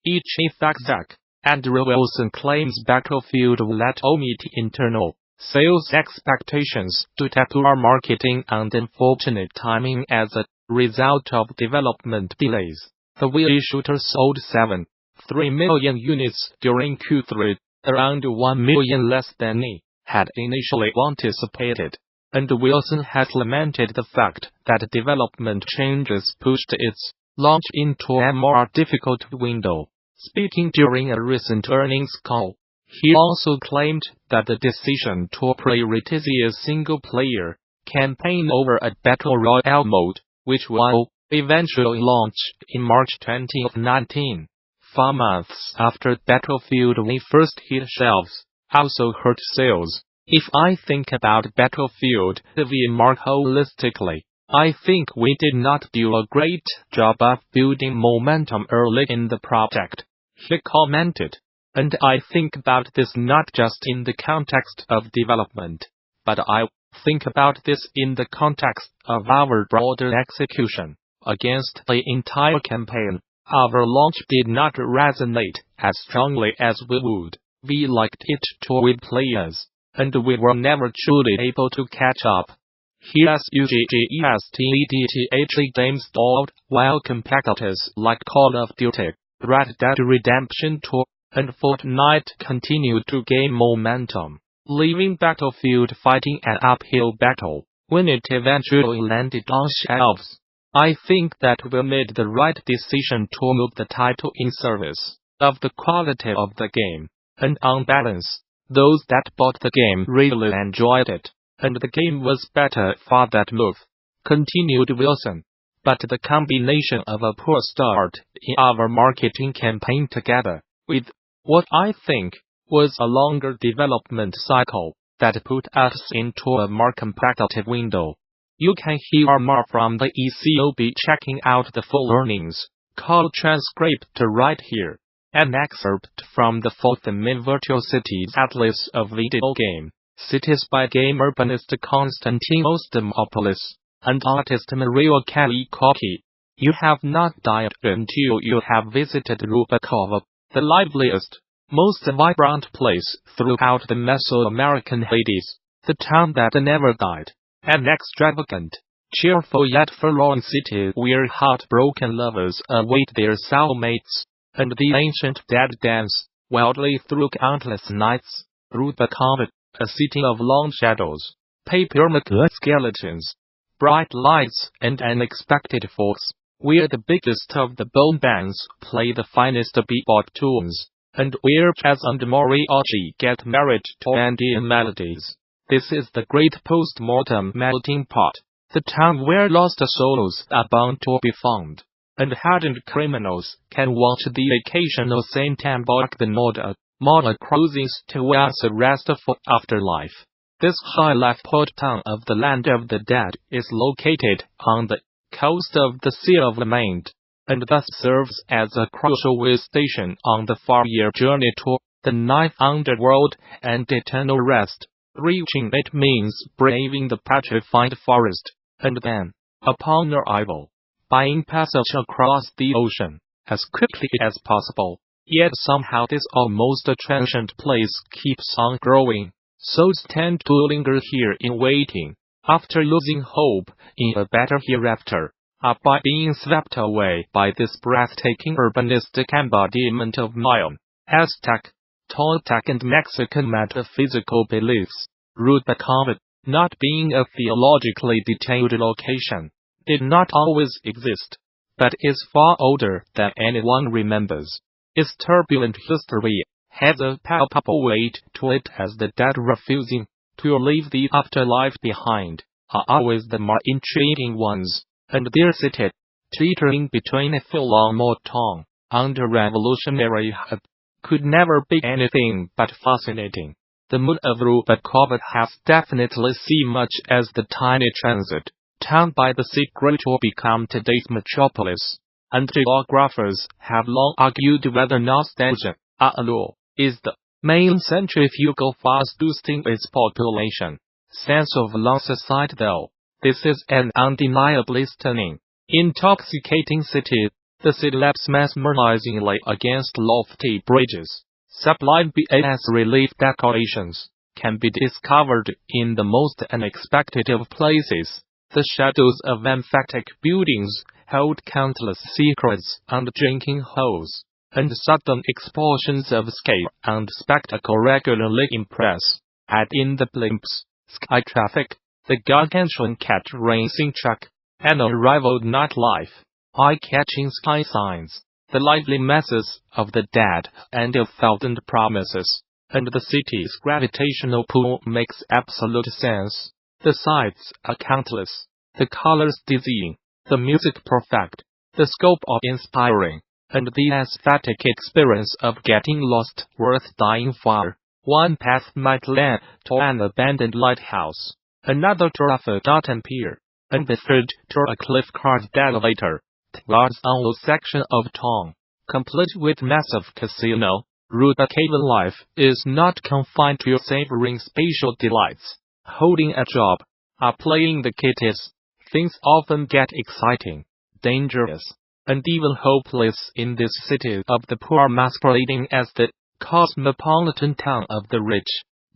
each chief exec. Andrew Wilson claims Battlefield will let all meet internal sales expectations due to poor marketing and unfortunate timing as a result of development delays. The WWII shooter sold 7.3 million units during Q3, around 1 million less than he had initially anticipated, and Wilson has lamented the fact that development changes pushed its launch into a more difficult window. Speaking during a recent earnings call, he also claimed that the decision to prioritize a single-player campaign over a battle royale mode, which will eventually launch in March 2019, 4 months after Battlefield WWII first hit shelves, also hurt sales. If I think about Battlefield WWII more holistically, I think we did not do a great job of building momentum early in the project, he commented. And I think about this not just in the context of development, but I think about this in the context of our broader execution. Against the entire campaign, our launch did not resonate as strongly as we would. We liked it too with players, and we were never truly able to catch up. Here's UGGESTEDTH games stalled, while competitors like Call of Duty, Red Dead Redemption 2, and Fortnite continued to gain momentum, leaving Battlefield fighting an uphill battle when it eventually landed on shelves. I think that we made the right decision to move the title in service of the quality of the game, and on balance, those that bought the game really enjoyed it, and the game was better for that move, continued Wilson. But the combination of a poor start in our marketing campaign together with what I think was a longer development cycle that put us into a more competitive window. You can hear more from the ECOB checking out the full earnings call transcript right here. An excerpt from the 4th Main Virtual Cities Atlas of Video Game Cities by game urbanist Konstantinos Dimopoulos and artist Kallikaki. You have not died until you have visited Rubacava, the liveliest, most vibrant place throughout the Mesoamerican Hades, the town that never died. An extravagant, cheerful yet forlorn city where heartbroken lovers await their soulmates, and the ancient dead dance wildly through countless nights. Rubacava, a city of long shadows, papier-mâché skeletons, bright lights, and unexpected folks, where the biggest of the bone bands play the finest bebop tunes, and where jazz and mariachi get married to andean melodies. This is the great post-mortem melting pot, the town where lost souls are bound to be found, and hardened criminals can watch the occasional saint embark the Mañana cruises towards a restful afterlife. This high-life port town of the land of the dead is located on the coast of the Sea of Lament, and thus serves as a crucial waystation on the 4-year journey to the 9th Underworld and eternal rest. Reaching it means braving the petrified forest, and then, upon arrival, buying passage across the ocean as quickly as possible. Yet somehow this almost transient place keeps on growing. Souls tend to linger here in waiting, after losing hope in a better hereafter, or by being swept away by this breathtaking urbanistic embodiment of Mayan, Aztec, Toltec and Mexican metaphysical beliefs. Rubacava, not being a theologically detailed location, did not always exist, but is far older than anyone remembers. Its turbulent history has a palpable weight to it, as the dead refusing to leave the afterlife behind are always the more intriguing ones, and their city, teetering between a forlorn mortem and a revolutionary hope, could never be anything but fascinating. The mood of Rubacava has definitely seen much as the tiny transit town by the sea grew to become today's metropolis, and geographers have long argued whether nostalgia, allure, is the main centrifugal force boosting its population. Sense of loss aside though, this is an undeniably stunning, intoxicating city. The city laps mesmerizingly against lofty bridges. Sublime bas-relief decorations can be discovered in the most unexpected of places. The shadows of emphatic buildings hold countless secrets and drinking holes, and sudden explosions of scale and spectacle regularly impress. Add in the blimps, sky traffic, the gargantuan cat racing track, and unrivaled nightlife, eye-catching sky signs, the lively masses of the dead and a thousand promises, and the city's gravitational pull makes absolute sense. The sights are countless, the colors dizzying, the music perfect, the scope of inspiring, and the aesthetic experience of getting lost worth dying for. One path might lead to an abandoned lighthouse, another to a forgotten pier, and the third to a cliff-carved elevator towards a low section of town, complete with massive casino. Rubacava life is not confined to savoring spatial delights, holding a job, or playing the kitties. Things often get exciting, dangerous, and even hopeless in this city of the poor, masquerading as the cosmopolitan town of the rich.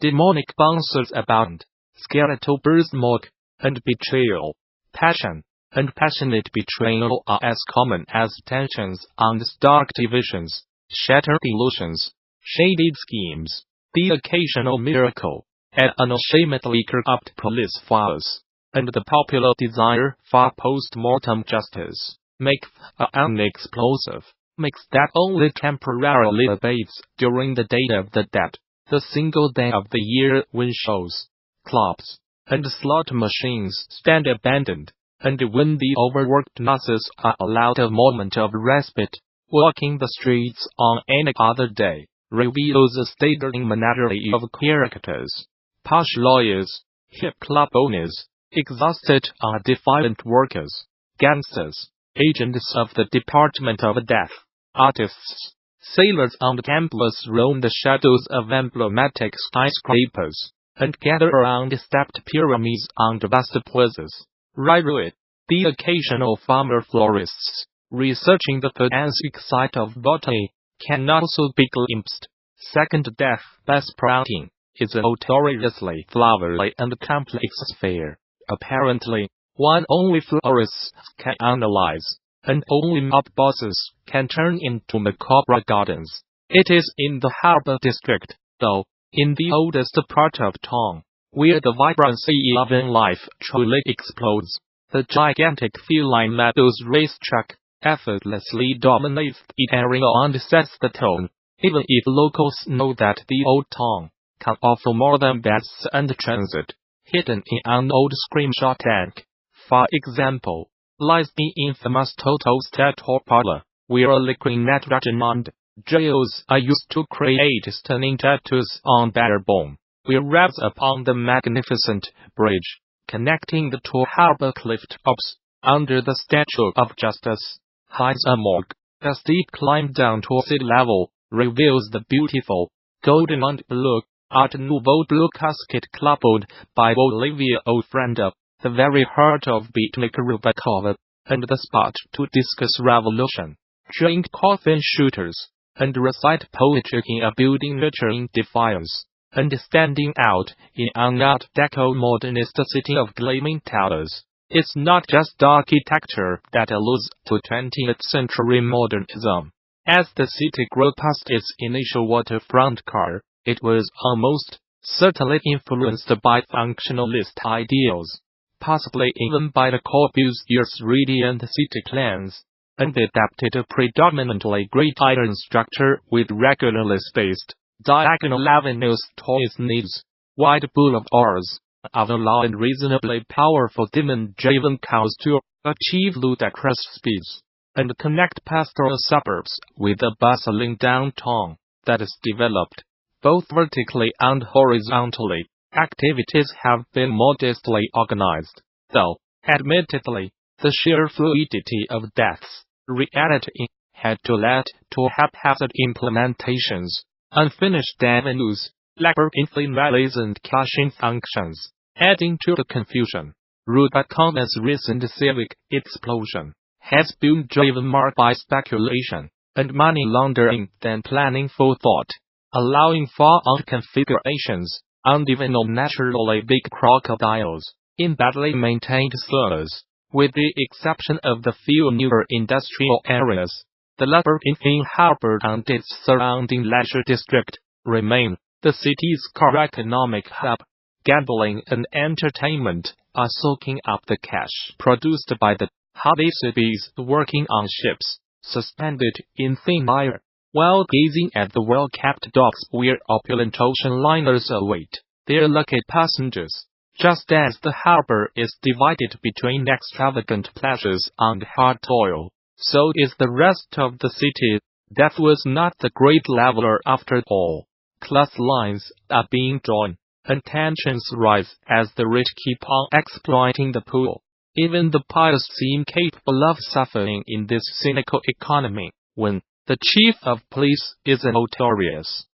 Demonic bouncers abound, skeletal birthmark, and betrayal, passion, and passionate betrayal are as common as tensions and stark divisions, shattered illusions, shaded schemes, the occasional miracle, an unashamedly corrupt police force, and the popular desire for post-mortem justice, make an explosive mix that only temporarily abates during the day of the dead, the single day of the year when shows, clubs, and slot machines stand abandoned, and when the overworked nurses are allowed a moment of respite. Walking the streets on any other day reveals a staggering menagerie of characters: posh lawyers, hip club owners, exhausted or defiant workers, gangsters, agents of the Department of Death, artists, sailors and gamblers roam the shadows of emblematic skyscrapers, and gather around stepped pyramids and vast plazas. Rairuit, the occasional farmer florists, researching the forensic site of botany, can also be glimpsed. Second death by sprouting is a notoriously flowery and complex affair. Apparently, one only florists can analyze, and only mob bosses can turn into macabre gardens. It is in the harbor district, though, in the oldest part of town, where the vibrancy of life truly explodes. The gigantic Feline Meadows racetrack effortlessly dominates the area and sets the tone, even if locals know that the old town can offer more than beds and transit. Hidden in an old screenshot tank, for example, lies the infamous Total Tattoo Parlor, where liquid nitrogen and gels are used to create stunning tattoos on barebone. We rest upon the magnificent bridge connecting the two harbor cliff tops. Under the Statue of Justice hides a morgue. A steep climb down to sea level reveals the beautiful, golden and blue, Art Nouveau blue casket clapboard by Olivia Ofrenda, the very heart of beatnik Rubacava, and the spot to discuss revolution, drink coffin shooters, and recite poetry in a building nurturing defiance, and standing out in an Art Deco modernist city of gleaming towers. It's not just architecture that alludes to 20th century modernism. As the city grew past its initial waterfront car, it was almost certainly influenced by functionalist ideals, possibly even by the Corbusier's radiant city plans, and adapted a predominantly great iron structure with regularly spaced, diagonal avenues to its needs, wide boulevards, of law and reasonably powerful demon-driven cars to achieve ludicrous speeds, and connect pastoral suburbs with a bustling downtown that is developed both vertically and horizontally. Activities have been modestly organized, though, admittedly, the sheer fluidity of death's reality had to lead to haphazard implementations, unfinished avenues, labyrinthine valleys and clashing functions, adding to the confusion. Rubacava's recent civic explosion has been driven more by speculation and money laundering than planning for thought, allowing far-out configurations, and even unnaturally big crocodiles, in badly maintained sewers. With the exception of the few newer industrial areas, the labyrinthine harbor and its surrounding leisure district remain the city's core economic hub. Gambling and entertainment are soaking up the cash produced by the Hadesides working on ships, suspended in thin air, while gazing at the well-kept docks where opulent ocean liners await their lucky passengers. Just as the harbor is divided between extravagant pleasures and hard toil, so is the rest of the city. Death was not the great leveler after all. Class lines are being drawn, and tensions rise as the rich keep on exploiting the poor. Even the pious seem capable of suffering in this cynical economy, when the chief of police is a notorious